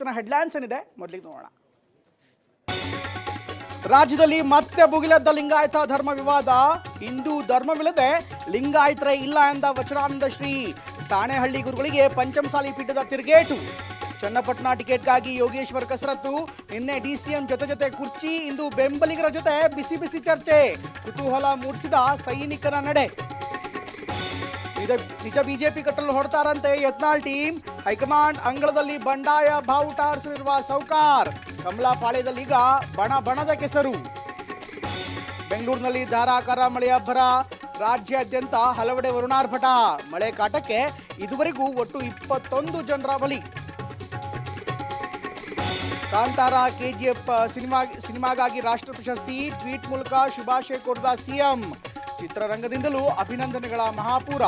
Headlines ಏನಿದೆ ಮೊದಲಿಗೆ ನೋಡೋಣ. ರಾಜ್ಯದಲ್ಲಿ ಮತ್ತೆ ಭುಗಿಲೆದ್ದ ಲಿಂಗಾಯತ ಧರ್ಮ ವಿವಾದ. ಹಿಂದೂ ಧರ್ಮವಿಲ್ಲದೆ ಲಿಂಗಾಯತರೇ ಇಲ್ಲ ಎಂದ ವಚನಾನಂದ ಶ್ರೀ. ಸಾಣೆಹಳ್ಳಿ ಗುರುಗಳಿಗೆ ಪಂಚಮಸಾಲಿ ಪೀಠದ ತಿರುಗೇಟು. ಚನ್ನಪಟ್ಟಣ ಟಿಕೆಟ್ಗಾಗಿ ಯೋಗೇಶ್ವರ್ ಕಸರತ್ತು. ನಿನ್ನೆ ಡಿಸಿಎಂ ಜೊತೆ ಕುರ್ಚಿ, ಇಂದು ಬೆಂಬಲಿಗರ ಜೊತೆ ಬಿಸಿ ಬಿಸಿ ಚರ್ಚೆ. ಕುತೂಹಲ ಮೂಡಿಸಿದ ಸೈನಿಕರ ನಡೆ. ನಿಜ ಬಿಜೆಪಿ ಕಟ್ಟಲು ಹೊರಡ್ತಾರಂತೆ ಯತ್ನಾಳ್ ಟೀಮ್. ಹೈಕಮಾಂಡ್ ಅಂಗಳದಲ್ಲಿ ಬಂಡಾಯ ಬಾವುಟ ಹಾರಿಸಿರುವ ಸೌಕಾರ್. ಕಮಲಾಪಾಳ್ಯದಲ್ಲೀಗ ಬಣದ ಕೆಸರು. ಬೆಂಗಳೂರಿನಲ್ಲಿ ಧಾರಾಕಾರ ಮಳೆಯ ಅಬ್ಬರ. ರಾಜ್ಯಾದ್ಯಂತ ಹಲವೆಡೆ ವರುಣಾರ್ಭಟ. ಮಳೆ ಕಾಟಕ್ಕೆ ಇದುವರೆಗೂ ಒಟ್ಟು 21 ಜನರ ಬಲಿ. ಕಾಂತಾರ ಕೆಜಿಎಫ್ ಸಿನಿಮಾಗಾಗಿ ರಾಷ್ಟ್ರ ಪ್ರಶಸ್ತಿ. ಟ್ವೀಟ್ ಮೂಲಕ ಶುಭಾಶಯ ಕೋರಿದ ಸಿಎಂ. ಚಿತ್ರರಂಗದಿಂದಲೂ ಅಭಿನಂದನೆಗಳ ಮಹಾಪೂರ.